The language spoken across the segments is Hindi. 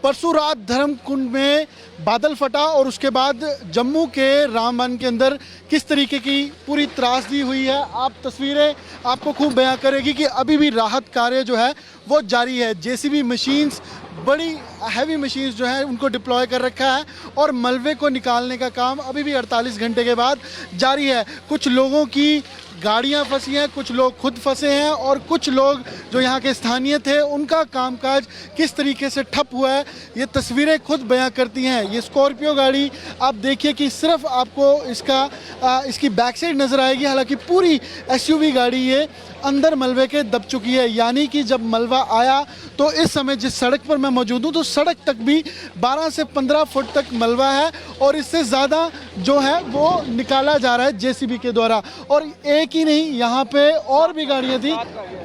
परसों रात धर्मकुंड में बादल फटा और उसके बाद जम्मू के रामबन के अंदर किस तरीके की पूरी त्रासदी हुई है, आप तस्वीरें आपको खूब बयां करेगी कि अभी भी राहत कार्य जो है वो जारी है। जेसीबी मशीन्स, बड़ी हैवी मशीन्स जो है उनको डिप्लॉय कर रखा है और मलबे को निकालने का काम अभी भी 48 घंटे के बाद जारी है। कुछ लोगों की गाड़ियां फंसी हैं, कुछ लोग खुद फंसे हैं और कुछ लोग जो यहाँ के स्थानीय थे उनका कामकाज किस तरीके से ठप हुआ है ये तस्वीरें खुद बयां करती हैं। ये स्कॉर्पियो गाड़ी आप देखिए कि सिर्फ आपको इसकी बैक साइड नज़र आएगी, हालांकि पूरी एसयूवी गाड़ी ये अंदर मलबे के दब चुकी है। यानी कि जब मलबा आया तो इस समय जिस सड़क पर मैं मौजूद हूँ तो सड़क तक भी 12 से 15 फुट तक मलबा है और इससे ज़्यादा जो है वो निकाला जा रहा है जेसीबी के द्वारा। और एक ही नहीं, यहाँ पे और भी गाड़ियाँ थी,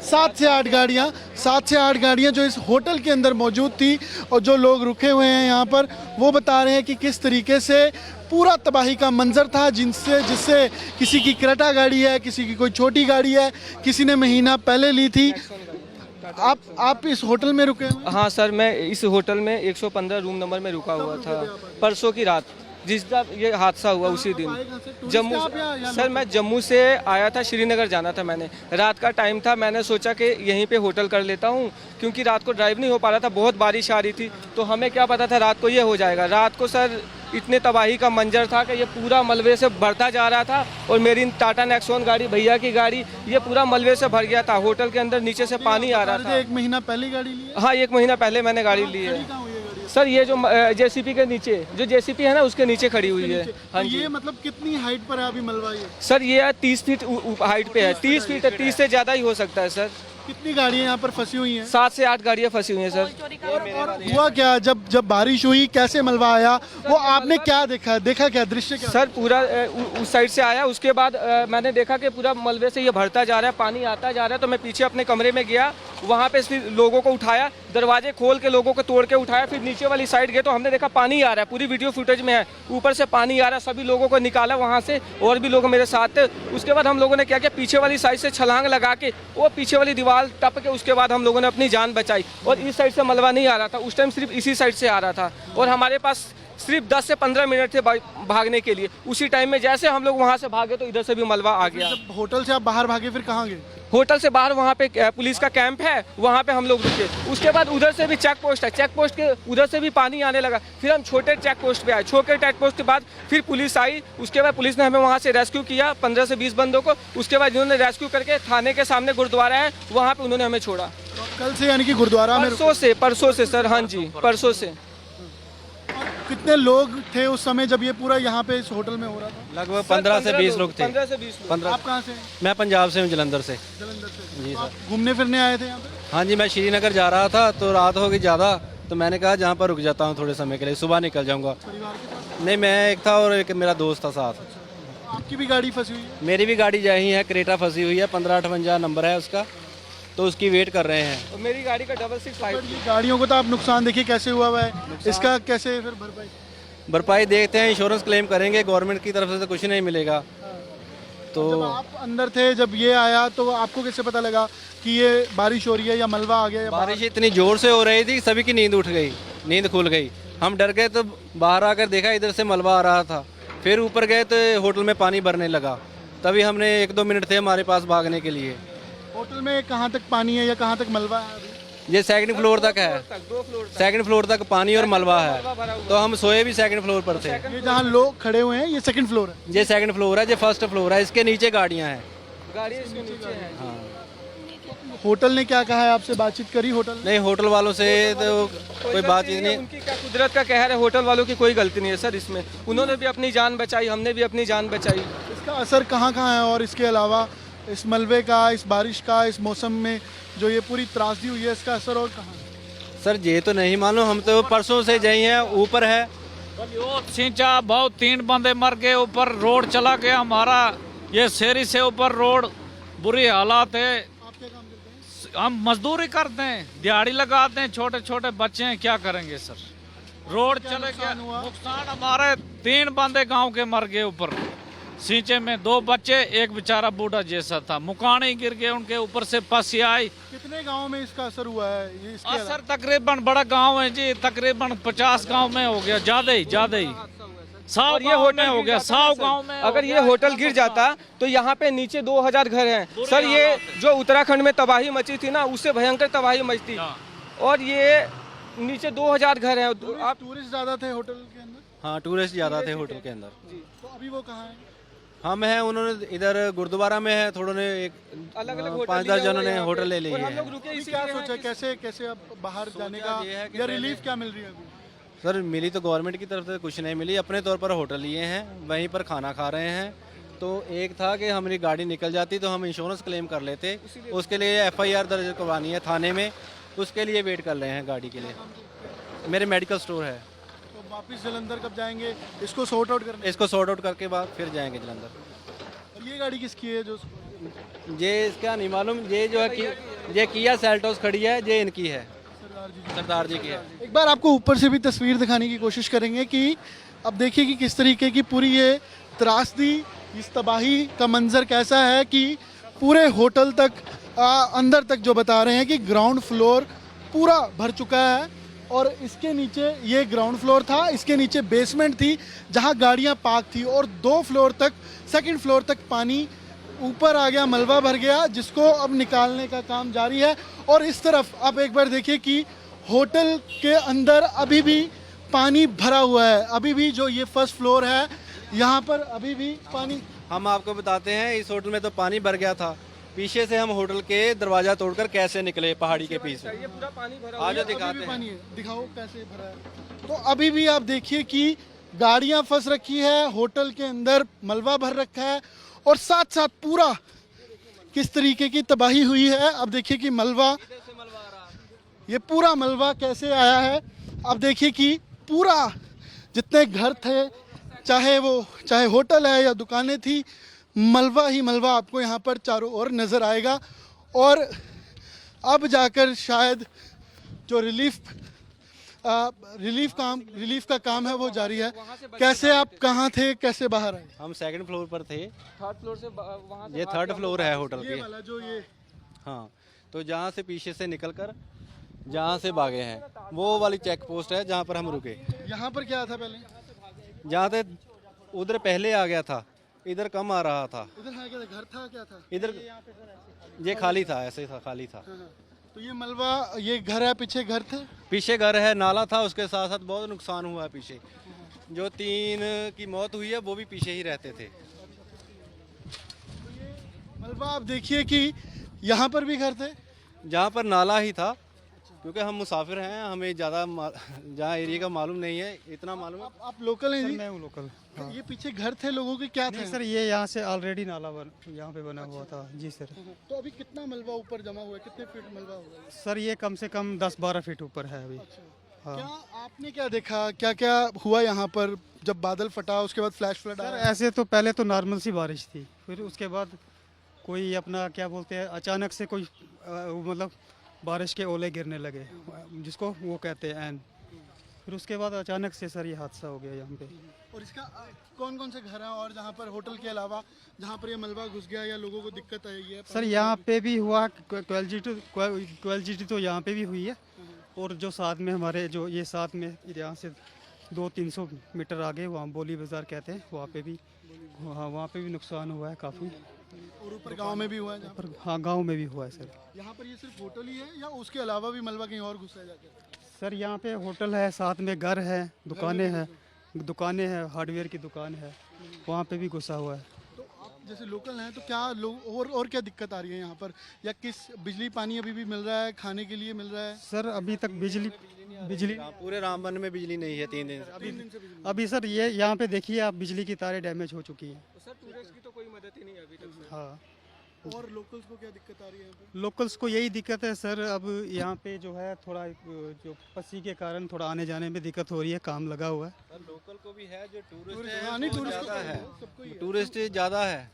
7 से 8 गाड़ियाँ जो इस होटल के अंदर मौजूद थी और जो लोग रुके हुए हैं यहाँ पर वो बता रहे हैं कि किस तरीके से पूरा तबाही का मंजर था, जिससे किसी की क्रेटा गाड़ी है, किसी की कोई छोटी गाड़ी है, किसी ने महीना पहले ली थी। आप इस होटल में रुके हुए? हाँ सर, मैं इस होटल में 115 रूम नंबर में रुका हुआ था। परसों की रात जिस दिन ये हादसा हुआ उसी दिन जम्मू। सर मैं जम्मू से आया था, श्रीनगर जाना था मैंने, रात का टाइम था, मैंने सोचा कि यहीं पे होटल कर लेता हूँ क्योंकि रात को ड्राइव नहीं हो पा रहा था, बहुत बारिश आ रही थी। तो हमें क्या पता था रात को ये हो जाएगा। रात को सर इतने तबाही का मंजर था कि ये पूरा मलबे से भरता जा रहा था और मेरी टाटा नेक्सॉन गाड़ी, भैया की गाड़ी, ये पूरा मलबे से भर गया था। होटल के अंदर नीचे से पानी आ रहा था। 1 महीना पहले गाड़ी ली है? हाँ, 1 महीना पहले मैंने गाड़ी ली है सर। ये जो जेसीपी के नीचे, जो जेसीपी है ना उसके नीचे खड़ी हुई है। हाँ जी। ये मतलब कितनी हाइट पर है अभी मलबा ये? सर ये 30 फीट हाइट पे है, 30 फीट है, 30 से ज़्यादा ही हो सकता है सर। कितनी गाड़ियाँ यहाँ पर फंसी हुई हैं? 7 से 8 गाड़ियाँ फंसी हुई हैं सर। और हुआ क्या जब बारिश हुई, कैसे मलबा आया, वो आपने क्या देखा क्या दृश्य क्या? सर पूरा उस साइड से आया, उसके बाद मैंने देखा कि पूरा मलबे से ये भरता जा रहा है, पानी आता जा रहा है। तो मैं पीछे अपने कमरे में गया, वहाँ पे फिर लोगों को उठाया, दरवाजे खोल के लोगों को तोड़ के उठाया। फिर नीचे वाली साइड गए तो हमने देखा पानी आ रहा है, पूरी वीडियो फुटेज में है, ऊपर से पानी आ रहा है। सभी लोगों को निकाला वहाँ से, और भी लोग मेरे साथ थे। उसके बाद हम लोगों ने क्या किया, पीछे वाली साइड से छलांग लगा के वो पीछे वाली दीवार टप के उसके बाद हम लोगों ने अपनी जान बचाई। और इस साइड से मलबा नहीं आ रहा था उस टाइम, सिर्फ इसी साइड से आ रहा था और हमारे पास सिर्फ 10 से 15 मिनट थे भागने के लिए। उसी टाइम में जैसे हम लोग वहाँ से भागे तो इधर से भी मलबा आ गया। जब होटल से आप बाहर भागे फिर कहाँ गए? होटल से बाहर वहाँ पे पुलिस का कैंप है, वहाँ पे हम लोग रुके। उसके बाद उधर से भी चेक पोस्ट है, चेक पोस्ट के उधर से भी पानी आने लगा। फिर हम छोटे चेक पोस्ट पे आए, छोटे चेक पोस्ट के बाद फिर पुलिस आई। उसके बाद पुलिस ने हमें वहाँ से रेस्क्यू किया, 15 से 20 बंदों को। उसके बाद इन्होंने रेस्क्यू करके थाने के सामने गुरुद्वारा है वहाँ पे उन्होंने हमें छोड़ा। कल से यानी कि गुरुद्वारा में? परसों से सर। हाँ जी, परसों से। कितने लोग थे उस समय जब ये पूरा यहाँ पे इस होटल में हो रहा था? लगभग 15 से 20 लोग थे। 15 से 20 लोग। आप कहाँ से? मैं पंजाब से हूँ, जलंधर से। जलंधर से? जी सर। घूमने फिरने आए थे यहाँ पे? हाँ जी, मैं श्रीनगर जा रहा था तो रात हो गई ज़्यादा, तो मैंने कहा जहाँ पर रुक जाता हूँ थोड़े समय के लिए, सुबह निकल जाऊँगा। परिवार के साथ? नहीं, मैं एक था और एक मेरा दोस्त था साथ। आपकी भी गाड़ी फंसी हुई है? मेरी भी गाड़ी यही है, क्रेटा फंसी हुई है, 1558 नंबर है उसका, तो उसकी वेट कर रहे हैं। और मेरी गाड़ी का 665। गाड़ियों को तो आप नुकसान देखिए कैसे हुआ है, इसका कैसे फिर भरपाई देखते हैं, इंश्योरेंस क्लेम करेंगे, गवर्नमेंट की तरफ से तो कुछ नहीं मिलेगा। तो जब आप अंदर थे, जब ये आया तो आपको कैसे पता लगा कि ये बारिश हो रही है या मलबा आ गया? बारिश इतनी ज़ोर से हो रही थी, सभी की नींद उठ गई, नींद खुल गई। हम डर गए तो बाहर आकर देखा इधर से मलबा आ रहा था। फिर ऊपर गए तो होटल में पानी भरने लगा, तभी हमने 1-2 मिनट थे हमारे पास भागने के लिए। होटल में कहाँ तक पानी है या कहाँ तक मलबा है अभी? ये 2nd फ्लोर तक है, 2nd फ्लोर तक पानी और मलबा है, तो हम सोए भी 2nd फ्लोर पर थे। ये जहाँ लोग खड़े हुए हैं ये 2nd फ्लोर है? ये 2nd फ्लोर है, ये 1st फ्लोर है, इसके नीचे गाड़ियाँ हैं। गाड़ी इसके नीचे है। हाँ। होटल ने क्या कहा है, आपसे बातचीत करी होटल? नहीं, होटल वालों से तो कोई बातचीत नहीं। उनकी क्या कुदरत का कहर है, होटल वालों की कोई गलती नहीं है सर इसमें। उन्होंने भी अपनी जान बचाई, हमने भी अपनी जान बचाई। इसका असर कहाँ कहाँ है और इसके अलावा इस मलबे का, इस बारिश का, इस मौसम में जो ये पूरी त्रासदी हुई है, इसका असर और कहाँ है? सर ये तो नहीं मालूम, हम तो परसों से गए हैं, ऊपर है। सिंचा बहुत 3 बंदे मर गए, ऊपर रोड चला गया हमारा, ये शेरी से ऊपर रोड, बुरी हालात है। आप क्या काम करते हैं? हम मजदूरी करते हैं, दिहाड़ी लगाते हैं, छोटे छोटे बच्चे हैं, क्या करेंगे सर। रोड चले गया, नुकसान हमारे 3 बंदे गांव के मर गए ऊपर। सींचे में 2 बच्चे, एक बेचारा बूढ़ा जैसा था, मुकाने गिर गए, उनके ऊपर से पसी आई। कितने गांव में इसका असर हुआ है ये इसके अलावा? असर तकरीबन, बड़ा गांव है जी, तकरीबन 50 गांव में हो गया, ज्यादा ही 100 और ये गांव होटल में हो गिर गया, जाता 100 है सर। गांव में अगर हो ये गया। होटल गिर जाता तो यहाँ पे नीचे 2000 घर हैं सर। ये जो उत्तराखंड में तबाही मची थी ना, उससे भयंकर तबाही मची थी। हाँ। और ये नीचे 2000 घर हैं। आप टूरिस्ट ज्यादा थे होटल के अंदर? हाँ, टूरिस्ट ज़्यादा थे होटल के अंदर। तो अभी वो कहाँ है? हम हैं, उन्होंने इधर गुरुद्वारा में है, थोड़ों ने एक अलग अलग 5-10 जनों ने होटल ले लिए और हम लोग हैं। रुके अभी इसी क्या लिए हैं सोचा कि- कैसे कैसे अब बाहर जाने का ये है कि या रिलीफ क्या मिल रही है अभी? सर मिली तो गवर्नमेंट की तरफ से कुछ नहीं मिली, अपने तौर पर होटल लिए हैं, वहीं पर खाना खा रहे हैं। तो एक था कि हमारी गाड़ी निकल जाती तो हम इंश्योरेंस क्लेम कर लेते, उसके लिए FIR दर्ज करवानी है थाने में, उसके लिए वेट कर रहे हैं गाड़ी के लिए। मेरे मेडिकल स्टोर है, तो वापस जलंधर कब जाएंगे इसको सॉर्ट आउट करने? इसको सॉर्ट आउट करके बाद फिर जाएंगे जलंधर। और ये गाड़ी किसकी है जो? ये इसका नहीं मालूम, ये जो है कि ये किया सेल्टोस खड़ी है, ये इनकी है, सरदार जी की है। एक बार आपको ऊपर से भी तस्वीर दिखाने की कोशिश करेंगे कि अब देखिए कि किस तरीके की पूरी ये त्रासदी, इस तबाही का मंजर कैसा है कि पूरे होटल तक अंदर तक जो बता रहे हैं कि ग्राउंड फ्लोर पूरा भर चुका है। और इसके नीचे ये ग्राउंड फ्लोर था, इसके नीचे बेसमेंट थी जहां गाड़ियां पार्क थी, और 2 फ्लोर तक, सेकंड फ्लोर तक पानी ऊपर आ गया, मलबा भर गया, जिसको अब निकालने का काम जारी है। और इस तरफ आप एक बार देखिए कि होटल के अंदर अभी भी पानी भरा हुआ है। अभी भी जो ये फर्स्ट फ्लोर है यहाँ पर अभी भी पानी। हम आपको बताते हैं, इस होटल में तो पानी भर गया था, पीछे से हम होटल के दरवाजा तोड़कर कैसे निकले पहाड़ी के पीछे। ये पूरा पानी भरा आज अभी दिखाते भी हैं। पानी है, दिखाओ कैसे भरा है। तो अभी भी आप देखिए कि गाड़ियां फंस रखी है, होटल के अंदर मलबा भर रखा है, और साथ साथ पूरा किस तरीके की तबाही हुई है। अब देखिए कि मलबा, ये पूरा मलबा कैसे आया है। अब देखिए कि पूरा जितने घर थे, चाहे होटल है या दुकानें थी, मलबा ही मलबा आपको यहाँ पर चारों ओर नज़र आएगा। और अब जाकर शायद जो रिलीफ का काम है वो जारी है। कैसे आप कहाँ थे, कैसे बाहर आए? हम सेकंड फ्लोर पर थे, 3rd फ्लोर से वहाँ से ये 3rd फ्लोर है होटल ये के। वाला जो ये हाँ, तो जहाँ से पीछे से निकलकर जहाँ से भागे हैं वो वाली चेक पोस्ट है जहाँ पर हम रुके। यहाँ पर क्या था पहले? जहाँ से उधर पहले आ गया था, इधर कम आ रहा था, इधर है क्या, घर था क्या था? इधर ये खाली था, ऐसे था, खाली था। हाँ। तो ये मलबा, ये घर है, पीछे घर थे। पीछे घर है, नाला था, उसके साथ साथ बहुत नुकसान हुआ है पीछे। जो 3 की मौत हुई है वो भी पीछे ही रहते थे। मलबा आप देखिए कि यहाँ पर भी घर थे। जहाँ पर नाला ही था, क्योंकि हम मुसाफिर हैं, हमें ज़्यादा जहाँ एरिया का मालूम नहीं है, इतना मालूम है। आप लोकल हैं जी? मैं हूँ लोकल। हाँ। ये पीछे घर थे लोगों के, क्या थे? नहीं सर, ये यहाँ से ऑलरेडी नाला यहाँ पे बना हुआ था जी सर। तो अभी कितना मलबा ऊपर जमा हुआ है, कितने फीट मलबा होगा? सर ये कम से कम 10-12 फीट ऊपर है अभी। हाँ। क्या आपने क्या देखा, क्या क्या हुआ यहाँ पर जब बादल फटा, उसके बाद फ्लैश फ्लड सर आया? ऐसे तो पहले तो नॉर्मल सी बारिश थी, फिर उसके बाद कोई अपना क्या बोलते हैं, अचानक से कोई मतलब बारिश के ओले गिरने लगे, जिसको वो कहते हैं ऐन। फिर उसके बाद अचानक से सर ये हादसा हो गया यहाँ पे। और इसका कौन कौन से घर हैं और जहाँ पर होटल के अलावा जहाँ पर ये मलबा घुस गया या लोगों को दिक्कत आई है? सर यहाँ पे भी हुआ, क्वेलजिटी तो यहाँ पे भी हुई है, और जो साथ में हमारे जो ये साथ में यहाँ से 200-300 मीटर आगे वहाँ बोली बाज़ार कहते हैं, वहाँ पे भी, हाँ वहाँ पे भी नुकसान हुआ है काफ़ी। और ऊपर गांव में भी हुआ है जहाँ पर? पर हाँ गांव में भी हुआ है सर। यहाँ पर ये सिर्फ होटल ही है या उसके अलावा भी मलबा कहीं और घुसा है जाकर? सर यहाँ पे होटल है, साथ में घर है, दुकानें हैं, हार्डवेयर की दुकान है, वहाँ पे भी घुसा हुआ है। तो आप जैसे लोकल हैं तो क्या लोग और क्या दिक्कत आ रही है यहाँ पर, या किस बिजली पानी अभी भी मिल रहा है, खाने के लिए मिल रहा है? सर अभी तक बिजली पूरे रामबन में बिजली नहीं है 3 दिन से। अभी सर ये यहाँ पे देखिए आप, बिजली की तारें डैमेज हो चुकी हैं। सर टूरिस्ट की तो कोई मदद ही नहीं है अभी तक। हाँ, और लोकल्स को क्या दिक्कत आ रही है यहाँ पे? लोकल्स को यही दिक्कत है सर, अब यहाँ पे जो है थोड़ा जो पसी के कारण थोड़ा आने जाने में दिक्कत हो रही है, काम लगा हुआ है। लोकल को भी है, जो टूरिस्ट हाँ, नहीं, टूरिस्ट को है, सबको ही है। टूरिस्ट ज़्यादा है।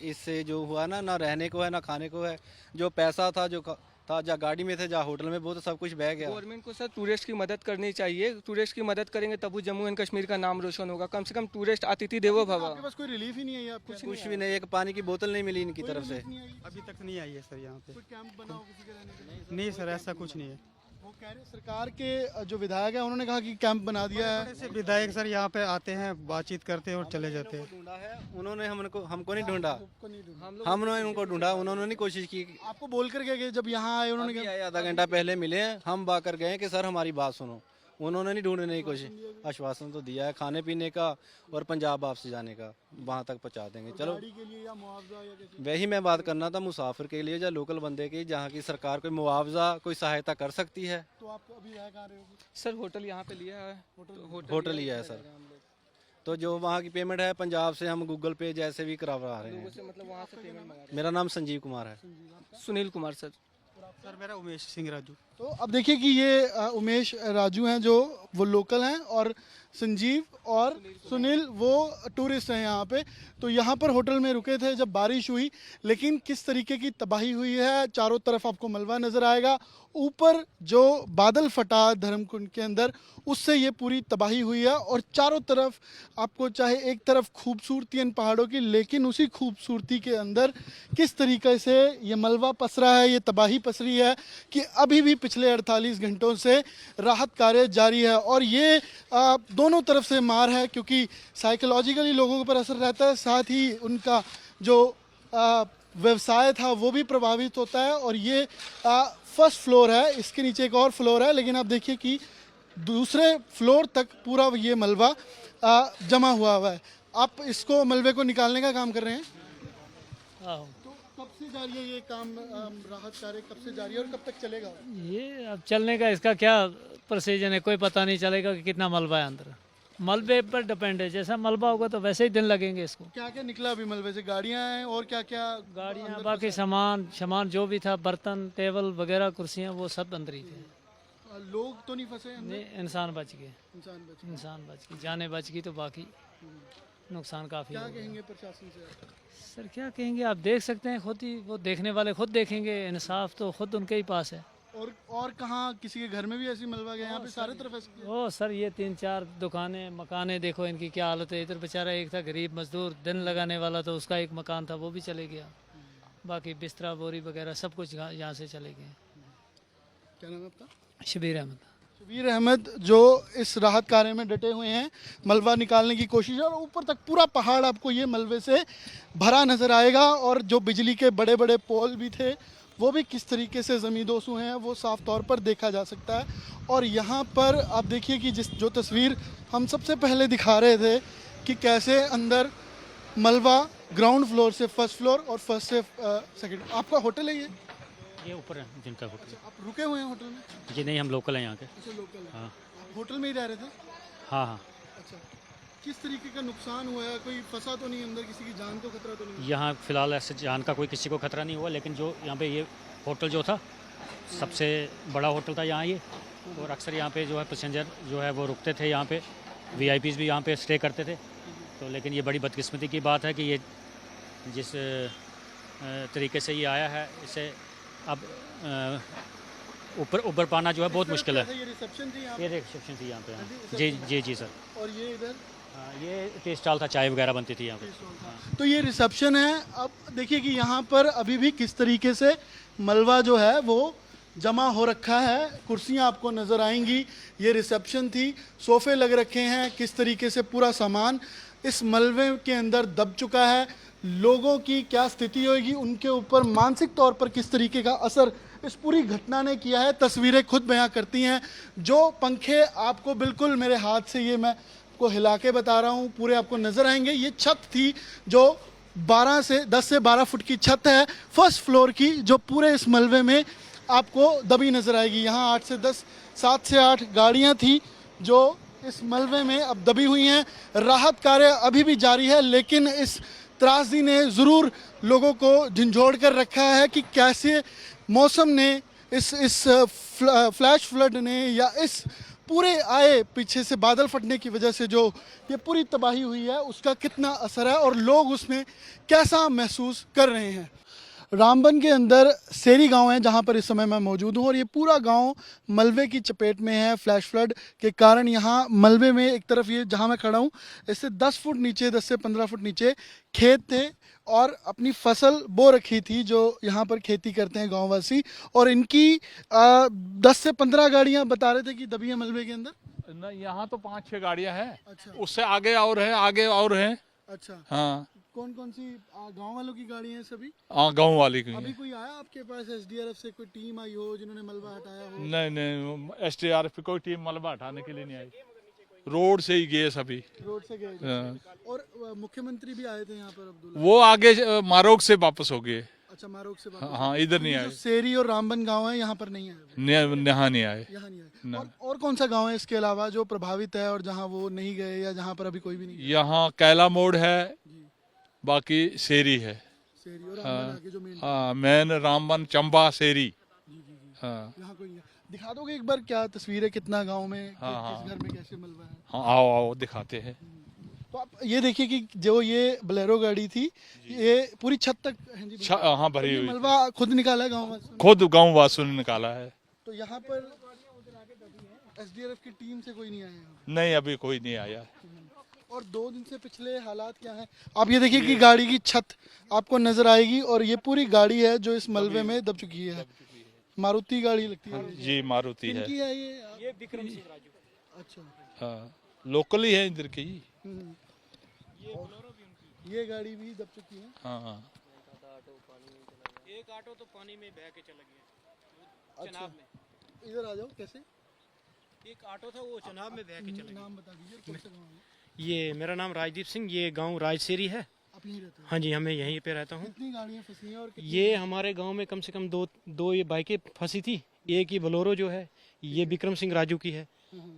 इससे जो हुआ ना, ना रहने को है ना खाने को है। जो पैसा था, जो था, जहाँ गाड़ी में थे, जहाँ होटल में, वो तो सब कुछ बह गया। गवर्नमेंट को सर टूरिस्ट की मदद करनी चाहिए, टूरिस्ट की मदद करेंगे तब जम्मू एंड कश्मीर का नाम रोशन होगा। कम से कम टूरिस्ट अतिथि देवो भव। आपके पास कोई रिलीफ ही नहीं है या आपको कुछ भी नहीं, एक पानी की बोतल नहीं मिली इनकी तरफ से। अभी तक नहीं आई है सर यहाँ पे। कोई कैंप बना हो किसी के रहने के लिए? नहीं सर, ऐसा कुछ नहीं है। वो कह रहे सरकार के जो विधायक है उन्होंने कहा कि कैंप बना दिया है। ऐसे विधायक सर यहाँ पे आते हैं, बातचीत करते हैं और चले जाते हैं। ढूंढा है उन्होंने, हमको नहीं ढूंढा, आपको नहीं ढूंढा। हमने उनको ढूंढा, उन्होंने नहीं कोशिश की। आपको बोल कर गए कि जब यहाँ आए उन्होंने अभी आए, आधा घंटा पहले मिले हैं, हम बाकर गए कि सर हमारी बात सुनो। उन्होंने नहीं ढूंढने की कोशिश, आश्वासन तो दिया है खाने पीने का और पंजाब वापस जाने का, वहाँ तक पहुँचा देंगे। चलो गाड़ी के लिए या मुआवजा या कैसे? वही मैं बात करना था, मुसाफिर के लिए या लोकल बंदे की, जहाँ की सरकार कोई मुआवजा कोई सहायता कर सकती है। तो आप अभी रह कहाँ रहे हो? सर होटल यहाँ पे लिया है, होटल ही है सर, तो जो वहाँ की पेमेंट है पंजाब से हम गूगल पे जैसे भी करवा रहे हैं। मतलब वहाँ से पेमेंट मंगा। मेरा नाम संजीव कुमार है। सुनील कुमार सर। सर मेरा उमेश सिंह राजू। तो अब देखिए कि ये उमेश राजू हैं जो वो लोकल हैं, और संजीव और सुनील वो टूरिस्ट हैं यहाँ पे। तो यहाँ पर होटल में रुके थे जब बारिश हुई, लेकिन किस तरीके की तबाही हुई है, चारों तरफ आपको मलबा नज़र आएगा। ऊपर जो बादल फटा धर्मकुंड के अंदर, उससे ये पूरी तबाही हुई है। और चारों तरफ आपको, चाहे एक तरफ खूबसूरती इन पहाड़ों की, लेकिन उसी खूबसूरती के अंदर किस तरीके से ये मलबा पसरा है, ये तबाही पसरी है कि अभी भी पिछले 48 घंटों से राहत कार्य जारी है। और ये दोनों तरफ से मार है, क्योंकि साइकोलॉजिकली लोगों पर असर रहता है, साथ ही उनका जो व्यवसाय था वो भी प्रभावित होता है। और ये फर्स्ट फ्लोर है, इसके नीचे एक और फ्लोर है, लेकिन आप देखिए कि दूसरे फ्लोर तक पूरा ये मलबा जमा हुआ है। आप इसको मलबे को निकालने का काम कर रहे हैं? तो कब से जारी है ये काम, राहत कार्य कब से जारी है और कब तक चलेगा? ये अब चलने का इसका क्या प्रोसीजर है, कोई पता नहीं चलेगा कि कितना मलबा है अंदर। मलबे पर डिपेंड है, जैसा मलबा होगा तो वैसे ही दिन लगेंगे इसको। क्या क्या निकला अभी मलबे से? गाड़ियां हैं और क्या क्या? गाड़ियाँ, बाकी सामान जो भी था, बर्तन, टेबल वगैरह, कुर्सियाँ, वो सब अंदर ही थे। लोग तो नहीं फंसे अंदर? नहीं, इंसान बच गए, इंसान बच गए। जाने बच गई, तो बाकी नुकसान काफ़ी क्या हो गया। कहेंगे प्रशासन से आप? सर क्या कहेंगे, आप देख सकते हैं खुद ही, वो देखने वाले खुद देखेंगे, इंसाफ तो खुद उनके ही पास है। और कहाँ किसी के घर में भी ऐसी मलबा गया? यहाँ पे सारे तरफ ऐसे? ओ सर, ये 3-4 दुकानें, मकानें देखो इनकी क्या हालत है। इधर बेचारा एक था गरीब मजदूर दिन लगाने वाला, तो उसका एक मकान था वो भी चले गया। बाकी बिस्तरा, बोरी वगैरह सब कुछ यहाँ से चले गए। क्या नाम है आपका? शबीर अहमद। शबीर अहमद जो इस राहत कार्य में डटे हुए हैं, मलबा निकालने की कोशिश है। और ऊपर तक पूरा पहाड़ आपको ये मलबे से भरा नज़र आएगा। और जो बिजली के बड़े बड़े पोल भी थे वो भी किस तरीके से ज़मींदोज़ हुए हैं वो साफ़ तौर पर देखा जा सकता है। और यहाँ पर आप देखिए कि जो तस्वीर हम सबसे पहले दिखा रहे थे कि कैसे अंदर मलबा ग्राउंड फ्लोर से फर्स्ट फ्लोर और फर्स्ट से सेकंड। आपका होटल है ये ऊपर है जिनका होटल। आप रुके हुए हैं होटल में? जी नहीं, हम लोकल हैं यहाँ के। अच्छा, लोकल है। हाँ आप होटल में ही रह रहे थे? हाँ हाँ। अच्छा, किस तरीके का नुकसान हुआ है? कोई फंसा तो नहीं अंदर? किसी की जान को खतरा तो नहीं? यहाँ फ़िलहाल ऐसे जान का कोई किसी को खतरा नहीं हुआ, लेकिन जो यहाँ पे ये होटल जो था सबसे बड़ा होटल था यहाँ ये, और अक्सर यहाँ पे जो है पैसेंजर जो है वो रुकते थे यहाँ पे, VIPs भी यहाँ पे स्टे करते थे। तो लेकिन ये बड़ी बदकिस्मती की बात है कि ये जिस तरीके से ये आया है, इसे अब ऊपर पाना जो है बहुत मुश्किल है। ये रिसेप्शन थी यहाँ ये रिसेप्शन थी यहाँ पे। हाँ। जी सर। और ये इधर ये टी स्टॉल था, चाय वगैरह बनती थी यहाँ पे। तो ये रिसेप्शन है। अब देखिए कि यहाँ पर अभी भी किस तरीके से मलबा जो है वो जमा हो रखा है। कुर्सियाँ आपको नज़र आएंगी। ये रिसेप्शन थी, सोफ़े लग रखे हैं। किस तरीके से पूरा सामान इस मलबे के अंदर दब चुका है। लोगों की क्या स्थिति होगी, उनके ऊपर मानसिक तौर पर किस तरीके का असर इस पूरी घटना ने किया है, तस्वीरें खुद बयां करती हैं। जो पंखे आपको बिल्कुल मेरे हाथ से ये मैं को हिला के बता रहा हूँ, पूरे आपको नज़र आएंगे। ये छत थी जो 10 से 12 फुट की छत है फर्स्ट फ्लोर की, जो पूरे इस मलबे में आपको दबी नज़र आएगी। यहाँ 7 से 8 गाड़ियाँ थी जो इस मलबे में अब दबी हुई हैं। राहत कार्य अभी भी जारी है, लेकिन इस त्रासदी ने ज़रूर लोगों को झंझोड़ कर रखा है कि कैसे मौसम ने इस फ्लैश फ्लड ने या इस पूरे आए पीछे से बादल फटने की वजह से जो ये पूरी तबाही हुई है उसका कितना असर है और लोग उसमें कैसा महसूस कर रहे हैं। रामबन के अंदर सेरी गांव है जहां पर इस समय मैं मौजूद हूं और ये पूरा गांव मलबे की चपेट में है। फ्लैश फ्लड के कारण यहां मलबे में एक तरफ ये जहां मैं खड़ा हूं इससे 10 फुट नीचे 10 से 15 फुट नीचे खेत थे और अपनी फसल बो रखी थी जो यहाँ पर खेती करते हैं गाँववासी। और इनकी 10 से 15 गाड़ियाँ बता रहे थे कि दबी है मलबे के अंदर। न यहाँ तो 5-6 गाड़ियाँ हैं। अच्छा उससे आगे और हैं। अच्छा हाँ कौन कौन सी गांव वालों की गाड़ी हैं सभी? हाँ गांव वाली की अभी हैं। कोई आया आपके पास एसडीआरएफ से कोई टीम आई हो जिन्होंने मलबा हटाया हो? नहीं SDRF की कोई टीम मलबा हटाने के लिए नहीं आई। रोड से ही गए सभी। रोड से गए थे। हाँ। और मुख्यमंत्री भी आए थे यहाँ पर अब्दुल्ला। वो आगे मारोग से वापस हो गए। अच्छा मारोग से वापस। हाँ इधर नहीं जो आए। सेरी और रामबन गांव है यहाँ पर नहीं आए वो। यहाँ नहीं आए। यहाँ नहीं आए। ना। और कौन सा गांव है इसके अलावा जो प्रभावित है और जहाँ वो नहीं गए या जहाँ पर अभी कोई भी नहीं गया? यहाँ कैला मोड़ है, बाकी सेरी है। सेरी और रामबन आगे जो मेन। हाँ मेन रामबन चंबा सेरी। हाँ यहाँ कोई नहीं है। दिखा दोगे एक बार क्या तस्वीर है कितना गांव में हाँ, किस घर में कैसे मलबा है? हाँ आओ दिखाते हैं। तो आप ये देखिए कि जो ये बोलेरो गाड़ी थी ये पूरी छत तक है जी। हाँ भरी ये हुई। मलबा खुद निकाला है गाँव वासियों ने? खुद गाँव वासियों ने निकाला है। तो यहाँ पर एसडीआरएफ की टीम से कोई नहीं आया यहाँ? नहीं अभी कोई नहीं आया। और 2 दिन से पिछले हालात क्या हैं आप ये देखिए कि गाड़ी की छत आपको नजर आएगी और ये पूरी गाड़ी है जो इस मलबे में दब चुकी है। मारुति गाड़ी लगती है। जी मारुति है। किनकी है ये विक्रम सिंह राजू। अच्छा हाँ लोकल ही है इधर की। हम्म। ये गाड़ी भी दब चुकी है। हाँ एक ऑटो तो पानी में बह के चला गया। अच्छा इधर आ जाओ कैसे? एक ऑटो था वो चनाब में बह के चला गया। नाम बता दीजिए कौन सा गाँव है? ये मेरा नाम राजदीप सिंह, ये गांव राजसेरी है। आप यहीं रहते हैं? हाँ जी, हमें यहीं पे रहता हूँ। कितनी गाड़ियाँ फंसी हैं और कितनी? ये हमारे गांव में कम से कम दो ये बाइकें फंसी थी। एक ये बोलेरो जो है ये विक्रम सिंह राजू की है,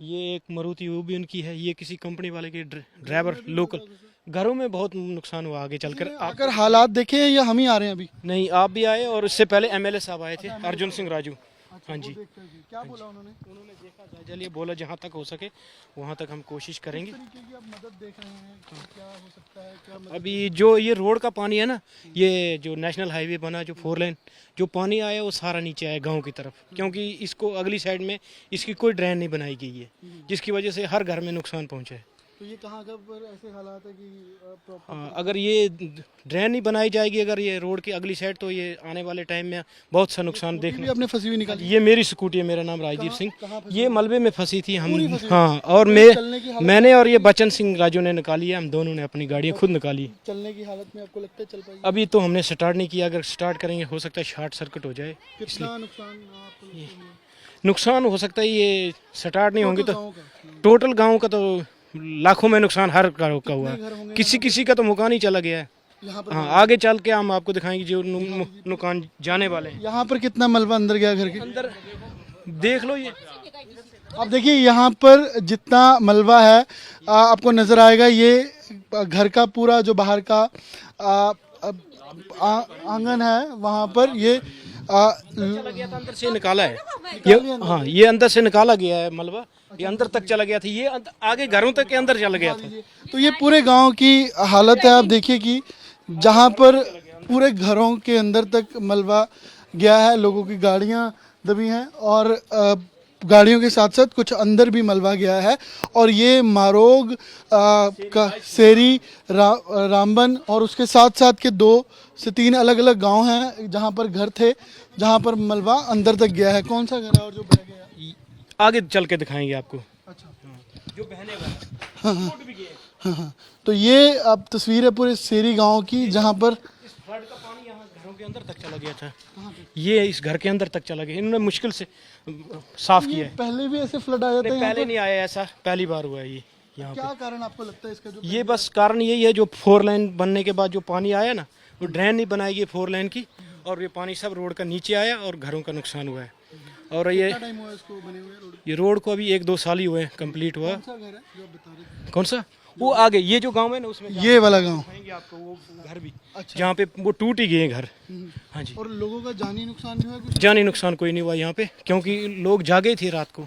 ये एक मारुति वो भी उनकी है, ये किसी कंपनी वाले के ड्राइवर लोकल। घरों में बहुत नुकसान हुआ आगे चलकर। अगर हालात देखे या हम ही आ रहे हैं अभी? नहीं आप भी आए और इससे पहले एमएलए साहब आए थे अर्जुन सिंह राजू। हाँ जी क्या बोला उन्होंने? उन्होंने देखा जायजा लिया, बोला जहाँ तक हो सके वहाँ तक हम कोशिश करेंगे। किस तरीके की आप मदद देख रहे हैं कि क्या हो सकता है क्या मदद? अभी जो ये रोड का पानी है ना, ये जो नेशनल हाईवे बना जो 4 लेन, जो पानी आया वो सारा नीचे आया गांव की तरफ, क्योंकि इसको अगली साइड में इसकी कोई ड्रेन नहीं बनाई गई है, जिसकी वजह से हर घर में नुकसान पहुंचा है। तो ये कहाँ का पर ऐसे हालात है कि प्रॉपर हाँ, अगर ये ड्रेन नहीं बनाई जाएगी अगर ये रोड की अगली साइड, तो ये आने वाले टाइम में बहुत सा नुकसान भी देखने। अपने फंसी हुई निकाली? ये मेरी स्कूटी है, मेरा नाम राजदीप सिंह। कहाँ फंसी ये मलबे में फंसी थी पूरी हम। फंसी हुई? हाँ, और चलने की हालत मैंने और ये बच्चन सिंह राजू ने निकाली है, हम दोनों ने अपनी गाड़ियाँ खुद निकाली। चलने की हालत में आपको लगता है चल पाएगी? अभी तो हमने स्टार्ट नहीं किया, अगर स्टार्ट करेंगे हो सकता है शॉर्ट सर्किट हो जाए। कितना नुकसान आपको लगता है? नुकसान हो सकता है, ये स्टार्ट नहीं होंगे तो गाँव का? टोटल गांव का तो लाखों में नुकसान हर घरों का हुआ कितने घर है। होंगे किसी का तो मकान ही चला गया है। यहाँ पर? हाँ, आगे चल के हम आपको दिखाएंगे जो नुकसान जाने वाले हैं। यहाँ पर कितना मलबा अंदर गया घर के? अंदर देख लो ये। अब देखिए यहाँ पर जितना मलबा है आपको नजर आएगा, ये घर का पूरा जो बाहर का आंगन है वहाँ पर ये चला गया था, अंदर से निकाला है ये। हाँ, ये अंदर से निकाला गया है मलबा, ये अंदर तक चला गया था, ये आगे घरों तक के अंदर चला गया था। तो ये पूरे गांव की हालत है। आप देखिए कि जहाँ पर पूरे घरों के अंदर तक मलबा गया है, लोगों की गाड़ियाँ दबी हैं और गाड़ियों के साथ साथ कुछ अंदर भी मलबा गया है। और ये मारोग का सेरी रामबन और उसके साथ साथ के 2 से 3 अलग अलग गांव हैं जहां पर घर थे, जहां पर मलबा अंदर तक गया है। कौन सा घर है और जो बह गया? आगे चल के दिखाएंगे आपको। अच्छा जो बहने वाला हाँ। तो ये अब तस्वीर है पूरे सेरी गांव की जहां पर इस फ्लड का पानी यहाँ घरों के अंदर तक चला गया था। ये इस घर के अंदर तक चला गया, इन्होंने मुश्किल से साफ किया है। पहले भी ऐसे फ्लड आ जाते हैं यहाँ पहले पर? नहीं आया ऐसा, पहली बार हुआ है ये यहाँ पे। क्या कारण आपको लगता है इसका? जो ये बस कारण यही है, जो 4 लाइन बनने के बाद जो पानी आया ना, वो ड्रेन नहीं बनाई गई 4 लाइन की, और ये पानी सब रोड का नीचे आया और घरों का नुकसान हुआ है। और ये टाइम हुआ इसको बने हुए रोड? ये रोड को अभी 1-2 साल ही हुए हैं कंप्लीट हुआ। कौन सा घर है जो आप बता रहे हैं? कौन सा? वो आगे ये जो गांव है ना, उसमें ये वाला गांव? दिखाएंगे आपको वो घर भी, अच्छा। जहाँ पे वो टूट ही गए घर। हाँ जी, और लोगों का जानी नुकसान भी हुआ कुछ? जानी नुकसान कोई नहीं हुआ यहाँ पे, क्योंकि लोग जागे थे रात को।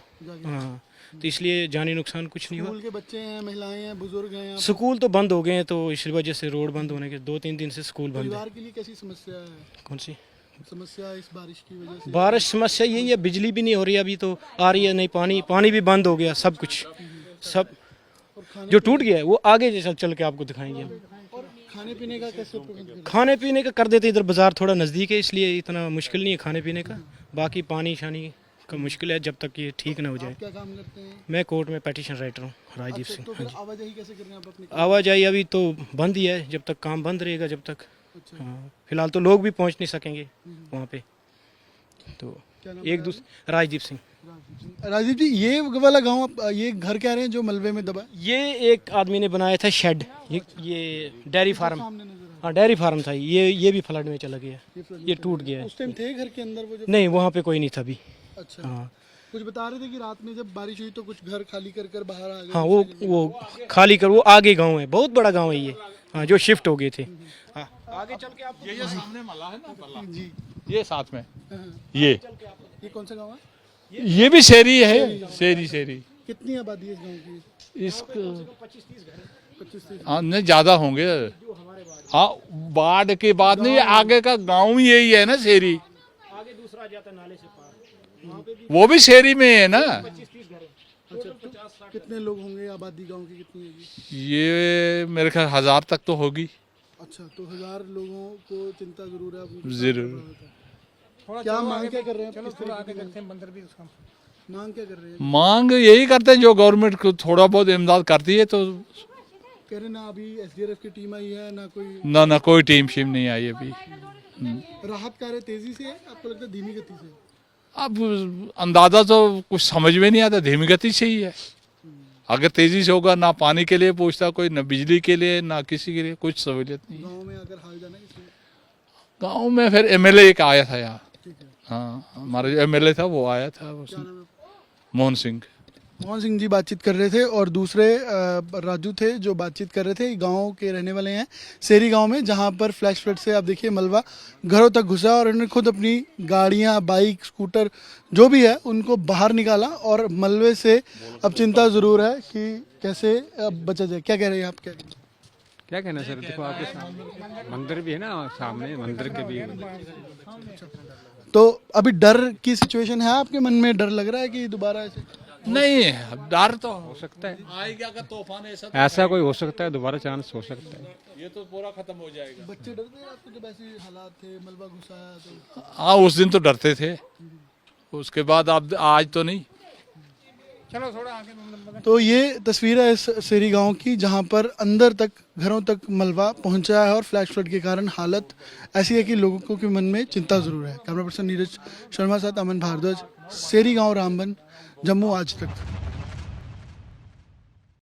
हाँ, तो इसलिए जानी नुकसान कुछ नहीं हुआ। स्कूल के बच्चे हैं, महिलाएं हैं, बुजुर्ग हैं, स्कूल तो बंद हो गए हैं, तो इस वजह से रोड बंद होने के 2-3 दिन से स्कूल बंद है। परिवार के लिए कैसी समस्या है? कौन सी समस्या इस बारिश की वजह से? बारिश समस्या यही है, बिजली भी नहीं हो रही अभी, तो आ रही है नहीं, पानी भी बंद हो गया, सब कुछ सब जो टूट गया है वो आगे जैसा चल के आपको दिखाएंगे हम। और खाने पीने का कैसे प्रबंध करें? खाने पीने का कर देते, इधर बाजार थोड़ा नज़दीक है इसलिए इतना मुश्किल नहीं है खाने पीने का। बाकी पानी शानी का मुश्किल है जब तक ये ठीक ना हो जाए। क्या काम करते हैं? मैं कोर्ट में पेटिशन राइटर हूँ, राजदीप अच्छा, सिंह। तो हाँ फिर जी। आवाजाही कैसे कर रहे हैं आप अपने? आवाजाही अभी तो बंद ही है, जब तक काम बंद रहेगा जब तक। हाँ, फिलहाल तो लोग भी पहुँच नहीं सकेंगे वहाँ पे। तो एक दूसरे राजदीप सिंह। राजीव जी, ये वाला गांव, ये घर कह रहे हैं जो मलबे में दबा है? ये एक आदमी ने बनाया था शेड, ये डेयरी फार्म। सामने नजर आ हाँ, डेयरी फार्म था ये भी फ्लड में चला गया, ये टूट गया रहा है। है। उस टाइम थे घर के अंदर वो जो? नहीं, वहाँ पे कोई नहीं था अभी। अच्छा, हाँ कुछ बता रहे थे कि रात में जब बारिश हुई तो कुछ घर खाली कर कर बाहर आ गए। हाँ, वो खाली कर, वो आगे गांव है, बहुत बड़ा गांव है ये। हाँ, जो शिफ्ट हो गए थे। हाँ, आगे चल के आप ये सामने मला है ना, मला जी। ये साथ में हाँ, ये कौन सा गांव है? ये भी शहरी है, शहरी कितनी आबादी है इस गांव की? इस 25-30? हाँ, नहीं ज्यादा होंगे। हाँ, बाढ़ के बाद नहीं, आगे का गांव ही यही है ना, शहरी। आगे दूसरा जाता नाले से पार, वो भी शहरी में है ना। अच्छा, तो कितने लोग होंगे? आबादी गांव की कितनी होगी? ये मेरे ख्याल 1000 तक तो होगी। अच्छा, तो 1000 लोगों को चिंता जरूर है। अब जरूर। क्या मांग क्या कर रहे हैं? थोड़ा आगे करते हैं, बंदर भी उसका मांग क्या कर रहे हैं? मांग यही करते हैं, जो गवर्नमेंट को थोड़ा बहुत इमदाद करती है। तो कह रहे ना अभी एसडीआरएफ की टीम आई है ना कोई? ना कोई टीम शीम नहीं आई अभी। राहत कार्य तेजी से है, आपको लगता है धीमी गति से? अब अंदाजा तो कुछ समझ में नहीं आता, धीमी गति से ही है। अगर तेजी से होगा, ना पानी के लिए पूछता कोई, ना बिजली के लिए, ना किसी के लिए कुछ सहूलियत नहीं। गांव में अगर हाल जाना किसी? गांव में फिर एमएलए एक आया था यहाँ। ठीक है। हाँ, हमारा जो एमएलए था वो आया था, क्या नाम है? मोहन सिंह। मोहन सिंह जी बातचीत कर रहे थे और दूसरे राजू थे जो बातचीत कर रहे थे। गांव के रहने वाले हैं, सेरी गांव में, जहां पर फ्लैश फ्लड से आप देखिए मलबा घरों तक घुसा और उन्होंने खुद अपनी गाड़ियां, बाइक, स्कूटर जो भी है उनको बाहर निकाला। और मलबे से अब चिंता ज़रूर है कि कैसे अब बचा जाए। क्या कह रहे हैं आप? क्या कहना सर, देखो आपके सामने मंदिर भी है ना, सामने मंदिर के भी। तो अभी डर की सिचुएशन है आपके मन में? डर लग रहा है कि दोबारा ऐसे? नहीं, डर तो हो सकता है, आएगा का तूफान ऐसा कोई हो सकता है, दोबारा चांस हो सकता है। ये तो पूरा खत्म हो जाएगा। बच्चे डरते हैं आपको जब ऐसे हालात थे, मलबा घुसाया तो? हाँ, उस दिन तो डरते थे, उसके बाद अब आज तो नहीं। तो ये तस्वीर है इस सेरी गांव की, जहां पर अंदर तक, घरों तक मलबा पहुंचा है और फ्लैश फ्लड के कारण हालत ऐसी है कि लोगों के मन में चिंता जरूर है। कैमरा पर्सन नीरज शर्मा साथ अमन भारद्वाज, सेरी गांव, रामबन, जम्मू आज तक।